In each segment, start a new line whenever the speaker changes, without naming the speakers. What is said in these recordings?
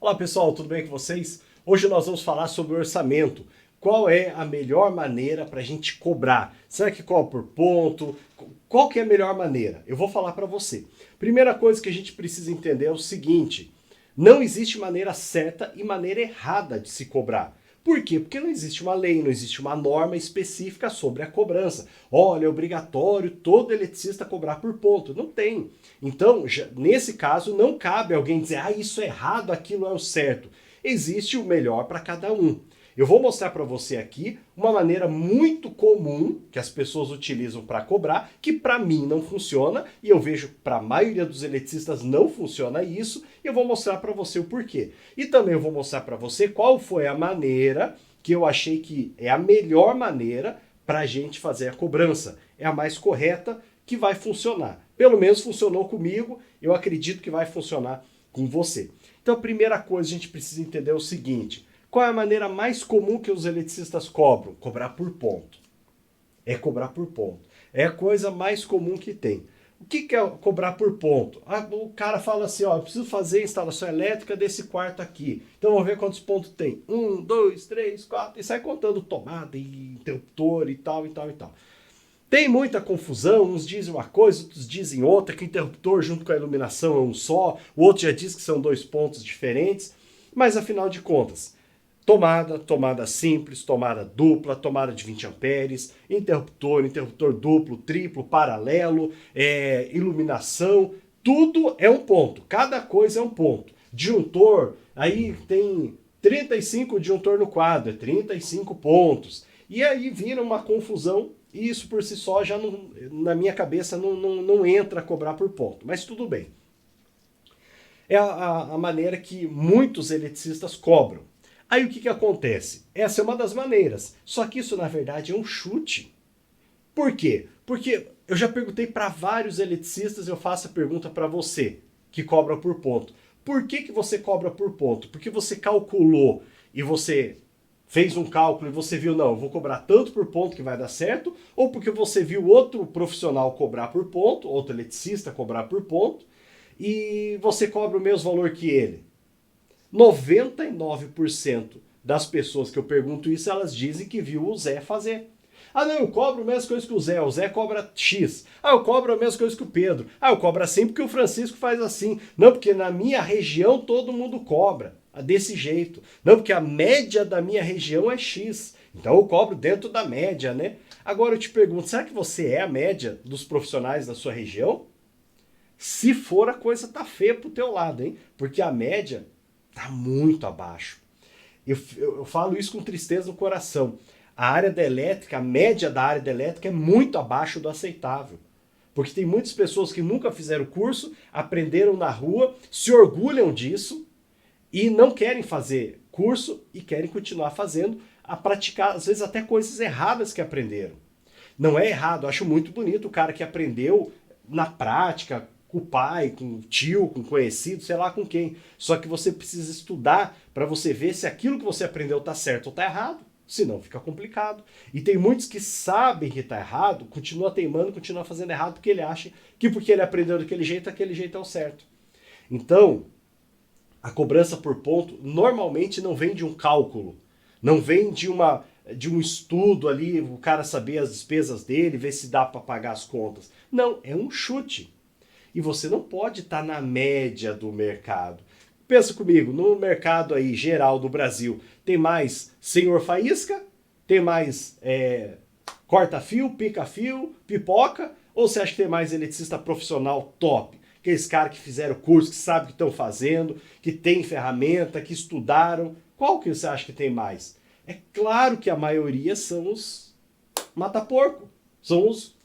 Olá pessoal, tudo bem com vocês? Hoje nós vamos falar sobre orçamento. Qual é a melhor maneira para a gente cobrar? Será que cobra por ponto? Qual que é a melhor maneira? Eu vou falar para você. Primeira coisa que a gente precisa entender é o seguinte: não existe maneira certa e maneira errada de se cobrar. Por quê? Porque não existe uma lei, não existe uma norma específica sobre a cobrança. Olha, é obrigatório todo eletricista cobrar por ponto. Não tem. Então, nesse caso, não cabe alguém dizer, isso é errado, aquilo é o certo. Existe o melhor para cada um. Eu vou mostrar para você aqui uma maneira muito comum que as pessoas utilizam para cobrar, que para mim não funciona, e eu vejo para a maioria dos eletricistas não funciona isso, e eu vou mostrar para você o porquê. E também eu vou mostrar para você qual foi a maneira que eu achei que é a melhor maneira para a gente fazer a cobrança. É a mais correta, que vai funcionar. Pelo menos funcionou comigo, eu acredito que vai funcionar com você. Então a primeira coisa a gente precisa entender é o seguinte: qual é a maneira mais comum que os eletricistas cobram? Cobrar por ponto. É cobrar por ponto. É a coisa mais comum que tem. O que é cobrar por ponto? O cara fala assim, eu preciso fazer a instalação elétrica desse quarto aqui. Então vamos ver quantos pontos tem. 1, 2, 3, 4, e sai contando tomada e interruptor e tal, e tal, e tal. Tem muita confusão, uns dizem uma coisa, outros dizem outra, que o interruptor junto com a iluminação é um só, o outro já diz que são dois pontos diferentes, mas afinal de contas, tomada simples, tomada dupla, tomada de 20 amperes, interruptor duplo, triplo, paralelo, iluminação, tudo é um ponto, cada coisa é um ponto. Disjuntor, aí tem 35 disjuntor no quadro, é 35 pontos. E aí vira uma confusão, e isso por si só já não, na minha cabeça não entra a cobrar por ponto, mas tudo bem. É a maneira que muitos eletricistas cobram. Aí o que acontece? Essa é uma das maneiras, só que isso na verdade é um chute. Por quê? Porque eu já perguntei para vários eletricistas, eu faço a pergunta para você, que cobra por ponto. Por que você cobra por ponto? Porque você calculou e você fez um cálculo e você viu, não, eu vou cobrar tanto por ponto que vai dar certo, ou porque você viu outro profissional cobrar por ponto, outro eletricista cobrar por ponto, e você cobra o mesmo valor que ele. 99% das pessoas que eu pergunto isso, elas dizem que viu o Zé fazer. Não, eu cobro a mesma coisa que o Zé cobra X. Eu cobro a mesma coisa que o Pedro. Eu cobro assim porque o Francisco faz assim. Não, porque na minha região todo mundo cobra desse jeito. Não, porque a média da minha região é X. Então eu cobro dentro da média, né? Agora eu te pergunto, será que você é a média dos profissionais da sua região? Se for, a coisa tá feia pro teu lado, hein? Porque a média tá muito abaixo. Eu falo isso com tristeza no coração. A área da elétrica, a média da área da elétrica é muito abaixo do aceitável. Porque tem muitas pessoas que nunca fizeram curso, aprenderam na rua, se orgulham disso e não querem fazer curso e querem continuar fazendo, a praticar, às vezes até coisas erradas que aprenderam. Não é errado, eu acho muito bonito o cara que aprendeu na prática, com o pai, com o tio, com o conhecido, sei lá com quem. Só que você precisa estudar para você ver se aquilo que você aprendeu está certo ou está errado. Senão fica complicado. E tem muitos que sabem que está errado, continua teimando, continua fazendo errado porque ele acha que porque ele aprendeu daquele jeito, aquele jeito é o certo. Então, a cobrança por ponto normalmente não vem de um cálculo, não vem de um estudo ali, o cara saber as despesas dele, ver se dá para pagar as contas. Não, é um chute. E você não pode estar na média do mercado. Pensa comigo, no mercado aí geral do Brasil, tem mais senhor faísca? Tem mais corta-fio, pica-fio, pipoca? Ou você acha que tem mais eletricista profissional top? Aqueles caras que fizeram curso, que sabem o que estão fazendo, que tem ferramenta, que estudaram. Qual que você acha que tem mais? É claro que a maioria são os mata-porco, são os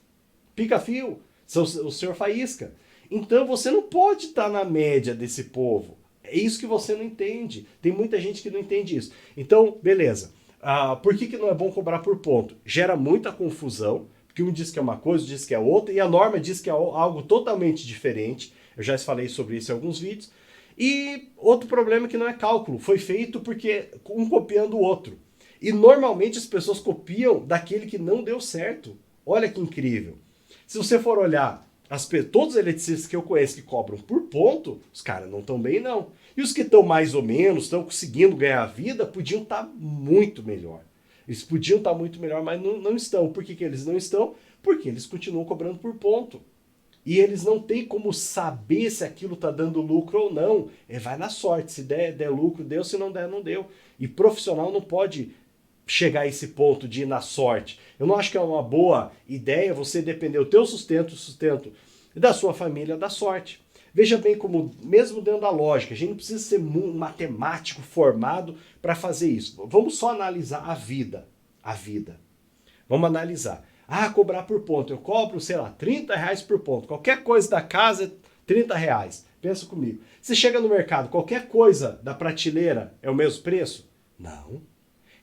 pica-fio, são o senhor faísca. Então você não pode estar na média desse povo. É isso que você não entende. Tem muita gente que não entende isso. Então, beleza. Por que não é bom cobrar por ponto? Gera muita confusão, porque um diz que é uma coisa, outro diz que é outra, e a norma diz que é algo totalmente diferente. Eu já falei sobre isso em alguns vídeos. E outro problema é que não é cálculo. Foi feito porque um copiando o outro. E normalmente as pessoas copiam daquele que não deu certo. Olha que incrível. Se você for olhar todos os eletricistas que eu conheço que cobram por ponto, os caras não estão bem não. E os que estão mais ou menos, estão conseguindo ganhar a vida, podiam estar muito melhor. Eles podiam estar muito melhor, mas não estão. Por que eles não estão? Porque eles continuam cobrando por ponto. E eles não têm como saber se aquilo está dando lucro ou não. Vai na sorte. Se der lucro, deu. Se não der, não deu. E profissional não pode chegar a esse ponto de ir na sorte. Eu não acho que é uma boa ideia você depender do teu sustento, o sustento da sua família, da sorte. Veja bem como, mesmo dentro da lógica, a gente não precisa ser um matemático formado para fazer isso. Vamos só analisar a vida. A vida. Vamos analisar. Cobrar por ponto. Eu cobro, sei lá, R$30 por ponto. Qualquer coisa da casa é R$30. Pensa comigo. Você chega no mercado, qualquer coisa da prateleira é o mesmo preço? Não.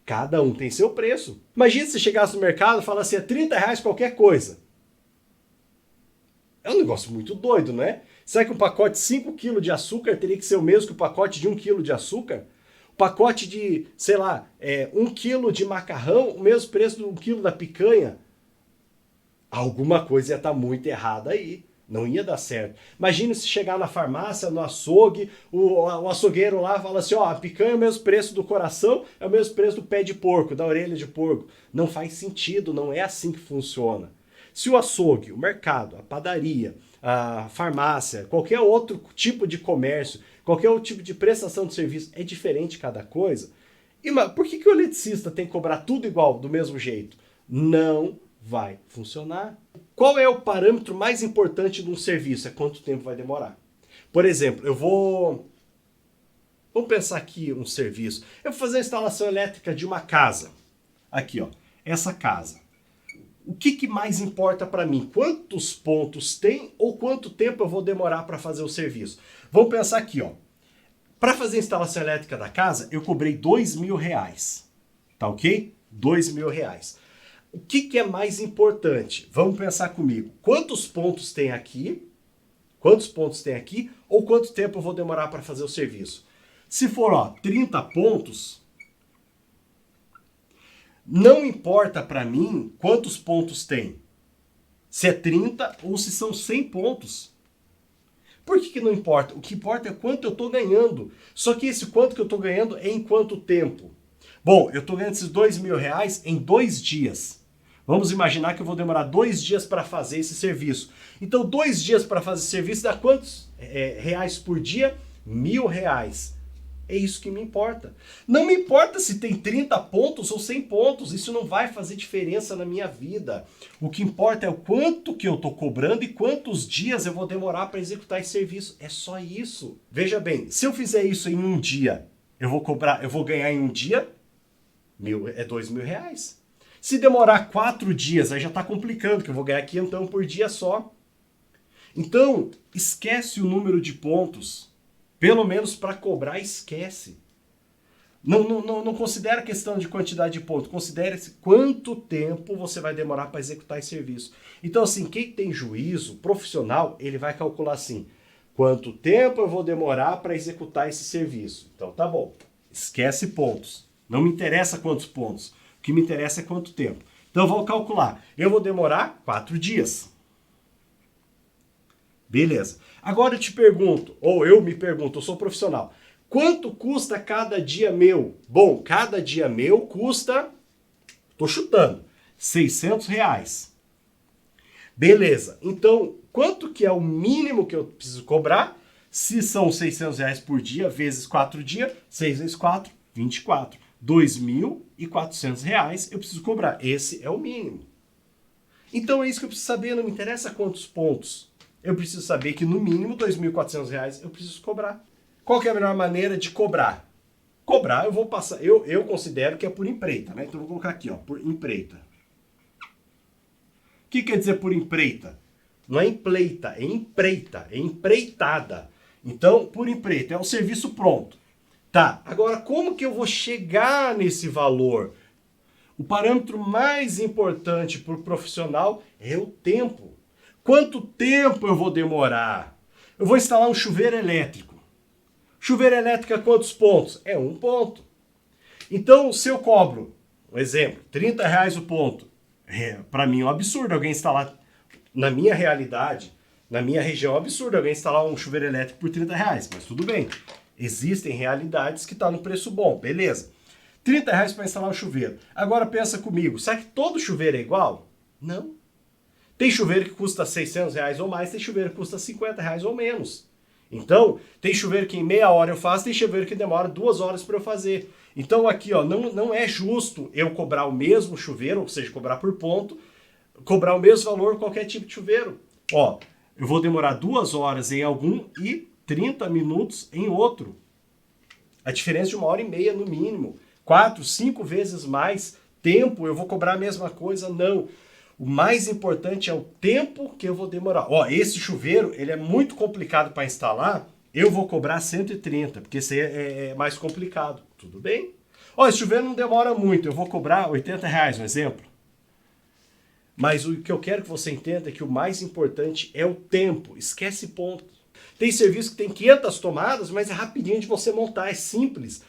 Cada um tem seu preço. Imagina se você chegasse no mercado e falasse assim, R$30 qualquer coisa. É um negócio muito doido, não é? Será que um pacote de 5 kg de açúcar teria que ser o mesmo que o pacote de 1 kg de açúcar? O pacote de, sei lá, 1 kg de macarrão, o mesmo preço de 1 kg da picanha? Alguma coisa ia estar muito errada aí. Não ia dar certo. Imagina se chegar na farmácia, no açougue, o açougueiro lá fala assim, a picanha é o mesmo preço do coração, é o mesmo preço do pé de porco, da orelha de porco. Não faz sentido, não é assim que funciona. Se o açougue, o mercado, a padaria, a farmácia, qualquer outro tipo de comércio, qualquer outro tipo de prestação de serviço é diferente cada coisa, por que o eletricista tem que cobrar tudo igual, do mesmo jeito? Não vai funcionar. Qual é o parâmetro mais importante de um serviço? É quanto tempo vai demorar. Por exemplo, vamos pensar aqui um serviço. Eu vou fazer a instalação elétrica de uma casa. Aqui, essa casa. O que mais importa para mim? Quantos pontos tem ou quanto tempo eu vou demorar para fazer o serviço? Vamos pensar aqui, Para fazer a instalação elétrica da casa, eu cobrei R$2.000. Tá ok? R$2.000. O que é mais importante? Vamos pensar comigo. Quantos pontos tem aqui? Quantos pontos tem aqui? Ou quanto tempo eu vou demorar para fazer o serviço? Se for, 30 pontos, não importa para mim quantos pontos tem. Se é 30 ou se são 100 pontos. Por que não importa? O que importa é quanto eu estou ganhando. Só que esse quanto que eu estou ganhando é em quanto tempo? Bom, eu estou ganhando esses R$2.000 em 2 dias. Vamos imaginar que eu vou demorar 2 dias para fazer esse serviço. Então, 2 dias para fazer esse serviço dá quantos reais por dia? R$1.000. É isso que me importa. Não me importa se tem 30 pontos ou 100 pontos. Isso não vai fazer diferença na minha vida. O que importa é o quanto que eu estou cobrando e quantos dias eu vou demorar para executar esse serviço. É só isso. Veja bem, se eu fizer isso em um dia, eu vou ganhar em um dia R$2.000. Se demorar 4 dias, aí já está complicando, que eu vou ganhar quinhentão por dia só. Então, esquece o número de pontos. Pelo menos para cobrar, esquece. Não considera a questão de quantidade de pontos. Considere quanto tempo você vai demorar para executar esse serviço. Então, assim, quem tem juízo profissional, ele vai calcular assim, quanto tempo eu vou demorar para executar esse serviço. Então, tá bom. Esquece pontos. Não me interessa quantos pontos. O que me interessa é quanto tempo. Então, eu vou calcular. Eu vou demorar 4 dias. Beleza. Agora eu te pergunto, ou eu me pergunto, eu sou profissional, quanto custa cada dia meu? Bom, cada dia meu custa, tô chutando, R$600. Beleza. Então, quanto que é o mínimo que eu preciso cobrar? Se são R$600 por dia, vezes 4 dias, 6 vezes 4, 24. R$2.400 eu preciso cobrar. Esse é o mínimo. Então é isso que eu preciso saber, não me interessa quantos pontos. Eu preciso saber que no mínimo R$2.400 eu preciso cobrar. Qual que é a melhor maneira de cobrar? Cobrar eu vou passar, eu considero que é por empreita, né? Então eu vou colocar aqui, por empreita. O que quer dizer por empreita? Não é empleita, é empreita, é empreitada. Então, por empreita, é o serviço pronto. Tá, agora como que eu vou chegar nesse valor? O parâmetro mais importante para o profissional é o tempo. Quanto tempo eu vou demorar? Eu vou instalar um chuveiro elétrico. Chuveiro elétrico é quantos pontos? É 1 ponto. Então, se eu cobro, um exemplo, R$30 o ponto, para mim é um absurdo alguém instalar, na minha realidade, na minha região é um absurdo alguém instalar um chuveiro elétrico por R$30, mas tudo bem. Existem realidades que estão no preço bom, beleza. R$ 30 para instalar o chuveiro. Agora pensa comigo, será que todo chuveiro é igual? Não. Tem chuveiro que custa R$ 600 ou mais, tem chuveiro que custa R$ 50 ou menos. Então, tem chuveiro que em meia hora eu faço, tem chuveiro que demora 2 horas para eu fazer. Então aqui, ó, não é justo eu cobrar o mesmo chuveiro, ou seja, cobrar por ponto, cobrar o mesmo valor qualquer tipo de chuveiro. Ó, eu vou demorar 2 horas em algum e 30 minutos em outro. A diferença de 1h30 no mínimo. 4, 5 vezes mais tempo eu vou cobrar a mesma coisa? Não. O mais importante é o tempo que eu vou demorar. Ó, esse chuveiro, ele é muito complicado para instalar, eu vou cobrar 130, porque esse é mais complicado. Tudo bem? Ó, esse chuveiro não demora muito, eu vou cobrar R$ 80, um exemplo. Mas o que eu quero que você entenda é que o mais importante é o tempo. Esquece ponto. Tem serviço que tem 500 tomadas, mas é rapidinho de você montar, é simples.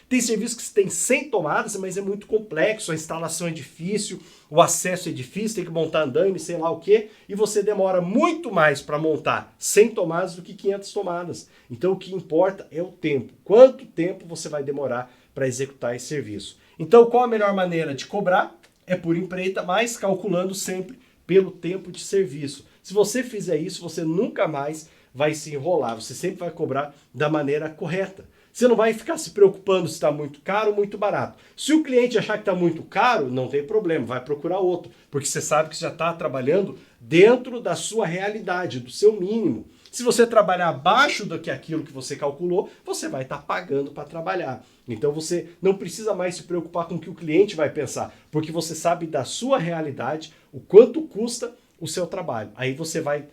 Tem serviço que tem 100 tomadas, mas é muito complexo, a instalação é difícil, o acesso é difícil, tem que montar andaime, sei lá o quê, e você demora muito mais para montar 100 tomadas do que 500 tomadas. Então o que importa é o tempo. Quanto tempo você vai demorar para executar esse serviço? Então qual a melhor maneira de cobrar? É por empreita, mas calculando sempre pelo tempo de serviço. Se você fizer isso, você nunca mais vai se enrolar, você sempre vai cobrar da maneira correta. Você não vai ficar se preocupando se está muito caro ou muito barato. Se o cliente achar que está muito caro, não tem problema, vai procurar outro, porque você sabe que já está trabalhando dentro da sua realidade, do seu mínimo. Se você trabalhar abaixo do que aquilo que você calculou, você vai estar pagando para trabalhar. Então você não precisa mais se preocupar com o que o cliente vai pensar, porque você sabe da sua realidade, o quanto custa o seu trabalho. Aí você vai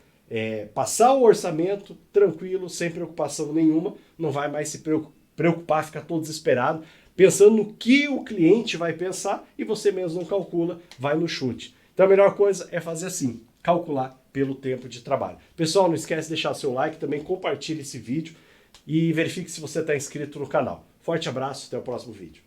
passar o orçamento tranquilo, sem preocupação nenhuma, não vai mais se preocupar, ficar todo desesperado, pensando no que o cliente vai pensar e você mesmo não calcula, vai no chute. Então a melhor coisa é fazer assim, calcular pelo tempo de trabalho. Pessoal, não esquece de deixar seu like, também compartilhe esse vídeo e verifique se você está inscrito no canal. Forte abraço, até o próximo vídeo.